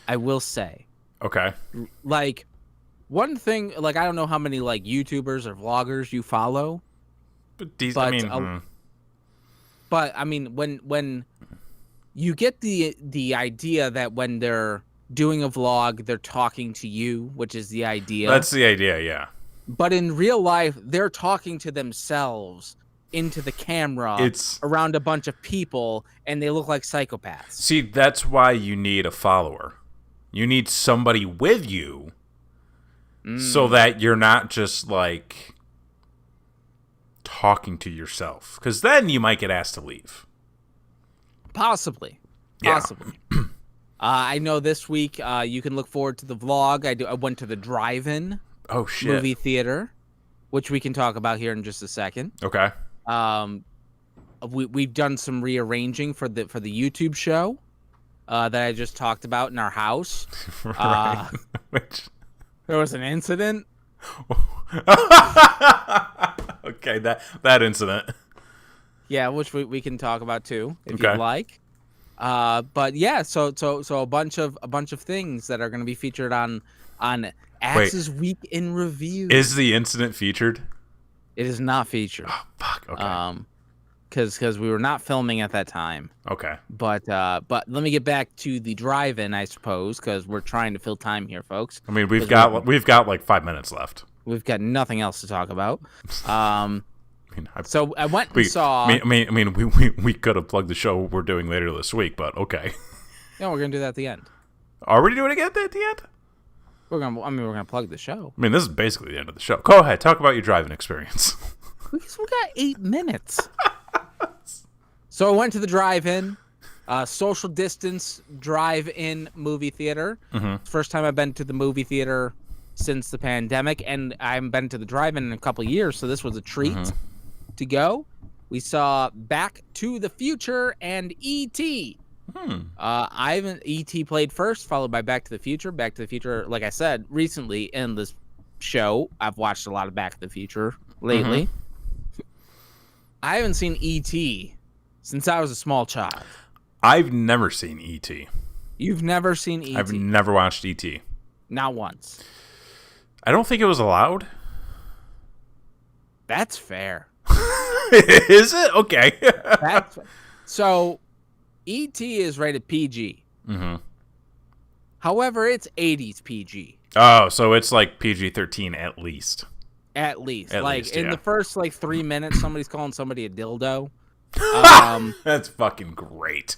I will say. Okay. Like, one thing, like, I don't know how many like YouTubers or vloggers you follow, but I mean, when you get the idea that when they're doing a vlog, they're talking to you, which is the idea. That's the idea, yeah. But in real life, they're talking to themselves into the camera It's around a bunch of people, and they look like psychopaths. See, that's why you need a follower. You need somebody with you so that you're not just like talking to yourself, because then you might get asked to leave. Possibly. I know this week you can look forward to the vlog. I went to the drive-in movie theater, which we can talk about here in just a second. Okay. We've done some rearranging for the YouTube show that I just talked about in our house. Right. There was an incident. Okay, that incident. Yeah, which we can talk about too if you'd like. But yeah, so a bunch of things that are going to be featured on Axe's Week in Review. Is the incident featured? It is not featured. Oh, fuck. Okay. Because we were not filming at that time. Okay. But let me get back to the drive-in, I suppose, because we're trying to fill time here, folks. I mean, we've got like 5 minutes left. We've got nothing else to talk about. So I went and saw. I mean, we could have plugged the show we're doing later this week, but okay. No, we're gonna do that at the end. Are we doing it at the end? We're gonna plug the show. I mean, this is basically the end of the show. Go ahead, talk about your driving experience. We got 8 minutes. So I went to the drive-in, social distance drive-in movie theater. Mm-hmm. First time I've been to the movie theater since the pandemic, and I haven't been to the drive-in in a couple of years, so this was a treat to go. We saw Back to the Future and E.T. E.T. played first, followed by Back to the Future. Back to the Future, like I said, recently in this show, I've watched a lot of Back to the Future lately. I haven't seen E.T. since I was a small child. I've never seen E.T. You've never seen E.T.? I've never watched E.T. Not once. I don't think it was allowed. That's fair. Is it? Okay. So, E.T. is rated PG. Mm-hmm. However, it's 80s PG. Oh, so it's like PG-13 at least. At least. In the first 3 minutes, somebody's calling somebody a dildo. That's fucking great.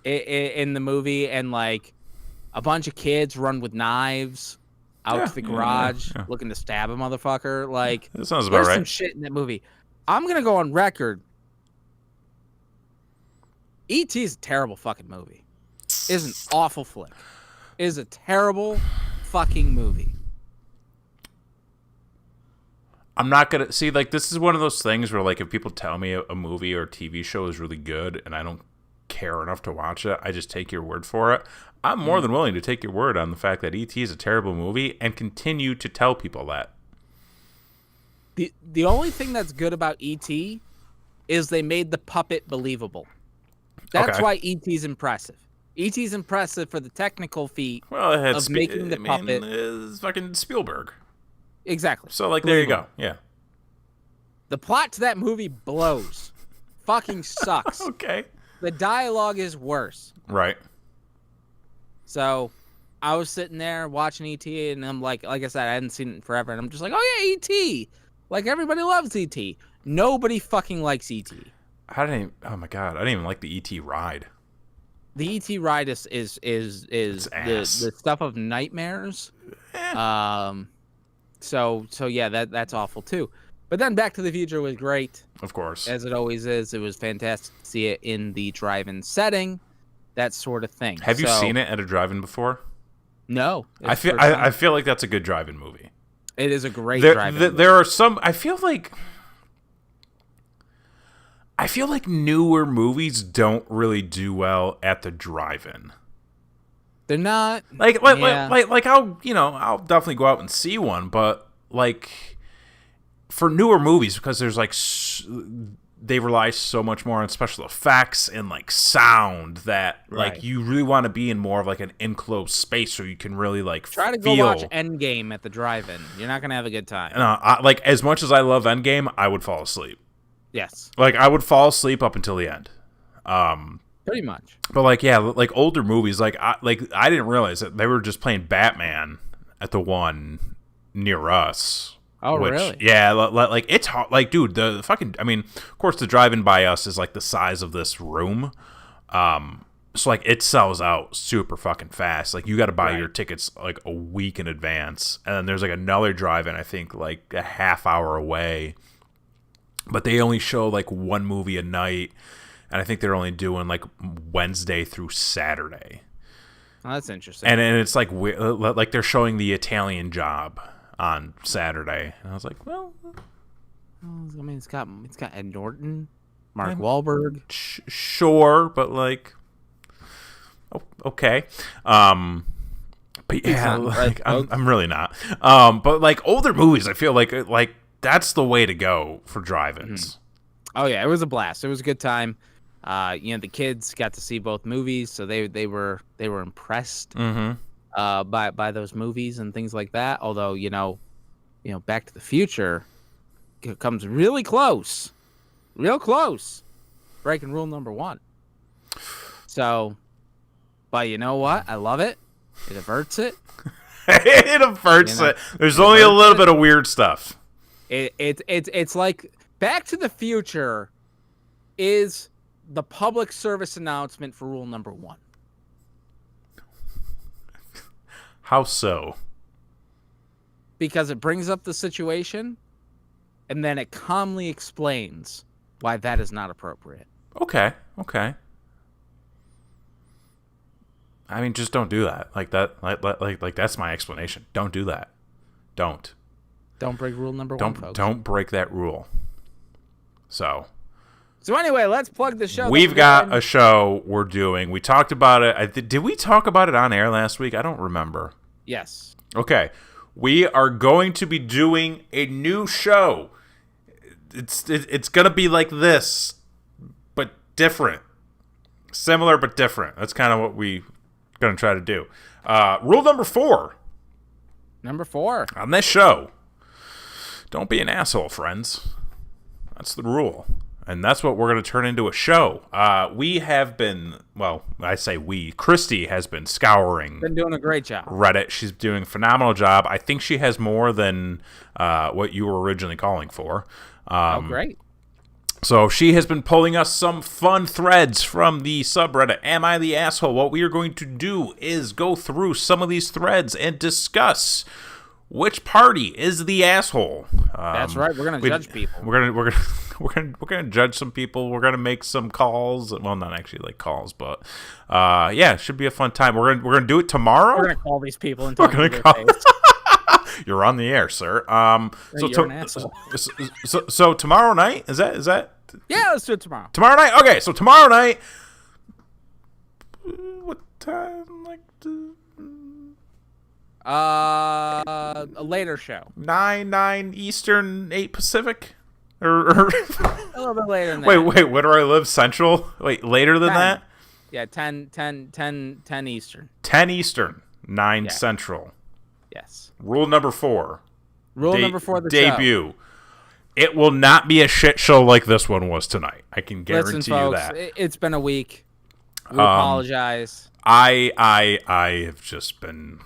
In the movie, and a bunch of kids run with knives out to the garage looking to stab a motherfucker. That sounds about right. Some shit in that movie. I'm gonna go on record. E.T. is a terrible fucking movie. It is an awful flick. It is a terrible fucking movie. I'm not gonna see this is one of those things where if people tell me a movie or a TV show is really good and I don't care enough to watch it, I just take your word for it. I'm more than willing to take your word on the fact that E.T. is a terrible movie and continue to tell people that. The only thing that's good about E.T. is they made the puppet believable. That's why E.T.'s impressive. E.T.'s impressive for the technical feat of making the puppet. Is fucking Spielberg. Exactly. So there you go. Yeah. The plot to that movie blows. Fucking sucks. Okay. The dialogue is worse. Right. So I was sitting there watching E.T. and I'm like I said, I hadn't seen it in forever, and I'm just like, oh yeah, E.T. Everybody loves E.T. Nobody fucking likes E.T. Oh my god, I didn't even like the E.T. ride. The E.T. ride is the stuff of nightmares. So yeah, that's awful too. But then Back to the Future was great. Of course. As it always is. It was fantastic to see it in the drive-in setting, that sort of thing. Have you seen it at a drive-in before? No. I feel like that's a good drive-in movie. It is a great drive-in movie. There are some... I feel like newer movies don't really do well at the drive-in. They're not... I'll definitely go out and see one, but for newer movies, because there's they rely so much more on special effects and sound that you really want to be in more of an enclosed space so you can really try to go watch Endgame at the drive-in. You're not gonna have a good time. No, as much as I love Endgame, I would fall asleep. Yes. I would fall asleep up until the end. Pretty much. But older movies, I didn't realize that they were just playing Batman at the one near us. Oh, which, really? Yeah, like it's hard. Like, dude, the fucking. I mean, of course, the drive-in by us is like the size of this room. So like it sells out super fucking fast. Like you got to buy your tickets like a week in advance, and then there's like another drive-in I think like a half hour away, but they only show like one movie a night, and I think they're only doing like Wednesday through Saturday. Oh, that's interesting. And it's like they're showing The Italian Job on Saturday, and I was like, well, I mean, it's got Ed Norton, Mark Wahlberg. Sure, but like. Oh, okay. But yeah, like I'm really not. But like older movies, I feel like that's the way to go for drive-ins. Mm-hmm. Oh yeah, it was a blast. It was a good time. The kids got to see both movies, so they were impressed by those movies and things like that. Although Back to the Future comes really close, real close, breaking rule number 1. So. But you know what? I love it. It averts it. It averts it. There's only a little bit of weird stuff. It's like Back to the Future is the public service announcement for rule number 1. How so? Because it brings up the situation, and then it calmly explains why that is not appropriate. Okay. I mean, just don't do that. Like that. Like that's my explanation. Don't do that. Don't break rule number 1, folks. Don't break that rule. So anyway, let's plug the show. We've got a show we're doing. We talked about it. Did we talk about it on air last week? I don't remember. Yes. Okay. We are going to be doing a new show. It's gonna be like this, but different. Similar but different. That's kind of what we going to try to do. Rule number 4. Number 4. On this show. Don't be an asshole, friends. That's the rule. And that's what we're going to turn into a show. We have been, well, I say we. Christy has been scouring. Been doing a great job. Reddit. She's doing a phenomenal job. I think she has more than what you were originally calling for. Great. So she has been pulling us some fun threads from the subreddit, Am I the Asshole? What we are going to do is go through some of these threads and discuss which party is the asshole. That's right. We're going to judge people. We're gonna judge some people. We're gonna make some calls. Well, not actually like calls, but yeah, it should be a fun time. We're gonna do it tomorrow. We're gonna call these people and talk to their face. You're on the air, sir. You're an asshole. So tomorrow night is that? Yeah, let's do it tomorrow. Tomorrow night. Okay, so tomorrow night. What time? Like a later show. 9 Eastern, 8 Pacific, or a little bit later than that. Wait. Where do I live? Central. Wait, later than 10. that? Yeah, 10 Eastern. 10 Eastern, 9 Central. Yes. Rule number 4. Number 4 of the debut. Show. It will not be a shit show like this one was tonight. I can guarantee Listen, folks, you that. It's been a week. We apologize. I have just been.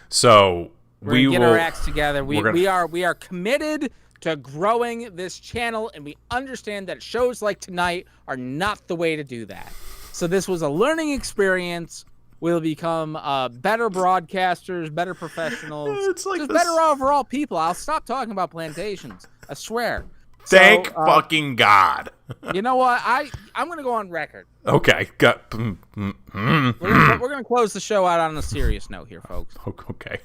So we will get our acts together. We are committed to growing this channel, and we understand that shows like tonight are not the way to do that. So this was a learning experience. We'll become better broadcasters, better professionals, it's like just better overall people. I'll stop talking about plantations. I swear. Thank fucking God. You know what? I'm gonna go on record. Okay. We're gonna close the show out on a serious note here, folks. Okay.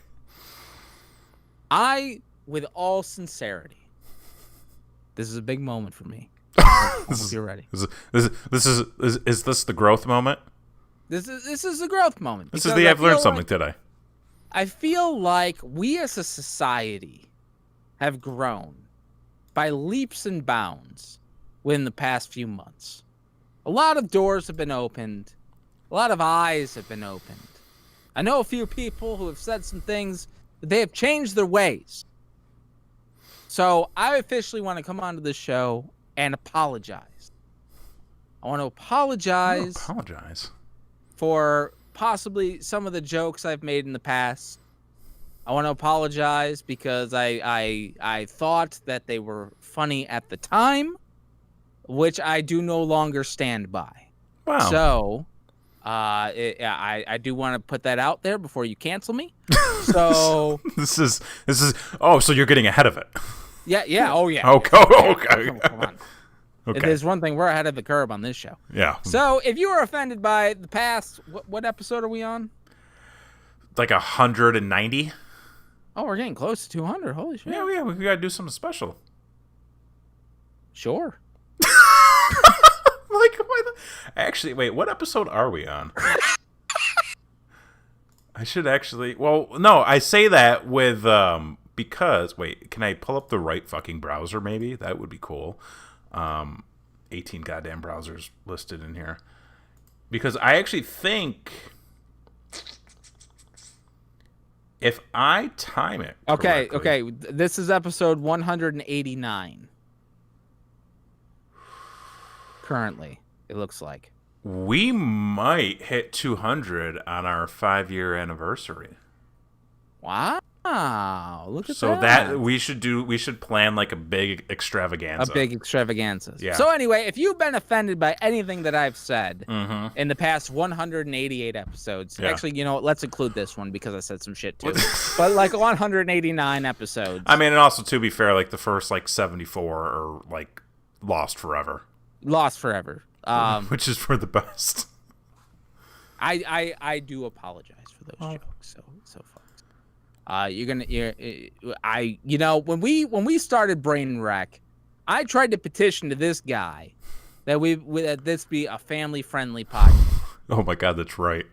With all sincerity, this is a big moment for me. You're ready. Is this the growth moment? This is the growth moment. This is the I've learned something today. I feel like we as a society have grown by leaps and bounds within the past few months. A lot of doors have been opened. A lot of eyes have been opened. I know a few people who have said some things that they have changed their ways. So I officially want to come onto this show and apologize. I want to apologize for possibly some of the jokes I've made in the past. I want to apologize because I thought that they were funny at the time, which I do no longer stand by. Wow. So, I do want to put that out there before you cancel me. So this is. Oh, so you're getting ahead of it. yeah. Oh yeah. Okay. Okay. Come on. Okay. There's one thing, we're ahead of the curve on this show. Yeah. So if you were offended by the past, what episode are we on? Like 190. Oh, we're getting close to 200. Holy shit. Yeah. We gotta do something special. Sure. Actually, wait. What episode are we on? I should actually. Well, no. I say that with because wait. Can I pull up the right fucking browser? Maybe that would be cool. 18 goddamn browsers listed in here. Because I actually think if I time it correctly, Okay. This is episode 189. Currently, it looks like. we might hit 200 on our 5-year anniversary. Wow. Look at So that. that we should plan like a big extravaganza. A big extravaganza. Yeah. So anyway, if you've been offended by anything that I've said Mm-hmm. in the past 188 episodes, Yeah. actually, you know what? Let's include this one because I said some shit too. But like 189 episodes. I mean, and also to be fair, like the first like 74 are like lost forever, Lost forever. which is for the best. I do apologize for those jokes. So folks, when we started Brain Wreck, I tried to petition to this guy that that this be a family friendly podcast. Oh my god, that's right.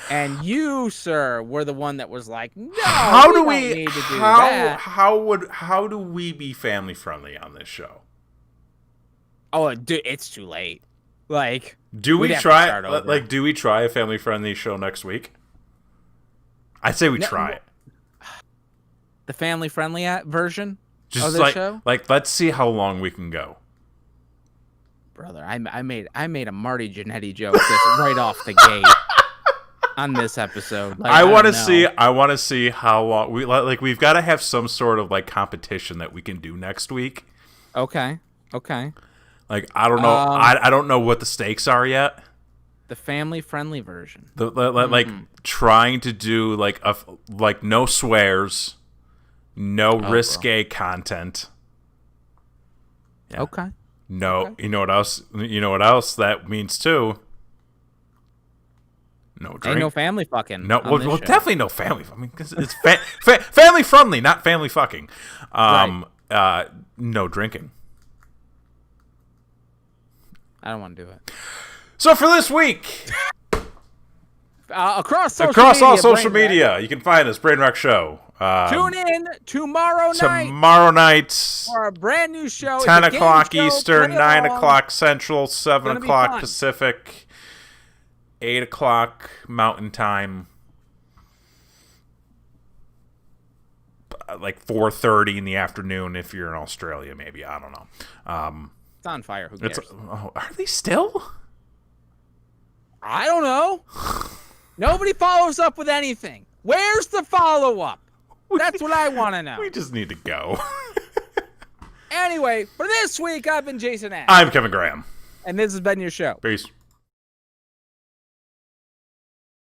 And you, sir, were the one that was like, "No, How we do don't we? need to do that." How do we be family friendly on this show? Oh, dude, it's too late. Like, Do we we'd have to try? start over. Like, do we try a family friendly show next week? I say we try it. the family friendly version of Just the show, like let's see how long we can go. brother. I made a Marty Jannetty joke just right off the gate on this episode. Like, I want to don't see. know. I want to see how long we like. We've got to have some sort of like competition that we can do next week. Okay. Like I don't know. I don't know what the stakes are yet. The family friendly version. Like trying to do like no swears, no risque content. Yeah. Okay. No, Okay. you know what else? You know what else that means too? No drink. Ain't no family fucking. No, on well, this show. definitely no family. I mean, 'cause it's family friendly, not family fucking. No drinking. I don't want to do it. So for this week, Across all social Brain Wreck. media, you can find us Brain Rock Show. Tune in tomorrow night Tomorrow night, for a brand new show. It's 10 a game o'clock show. Eastern, Play 9 along. o'clock Central, 7 gonna be o'clock fun. Pacific, 8 o'clock Mountain Time, like 4:30 in the afternoon if you're in Australia, maybe. I don't know. It's on fire. Who cares? Are they still? I don't know. Nobody follows up with anything. Where's the follow up? That's what I want to know. We just need to go. Anyway, for this week, I've been Jason Ash. I'm Kevin Graham. And this has been your show. Peace.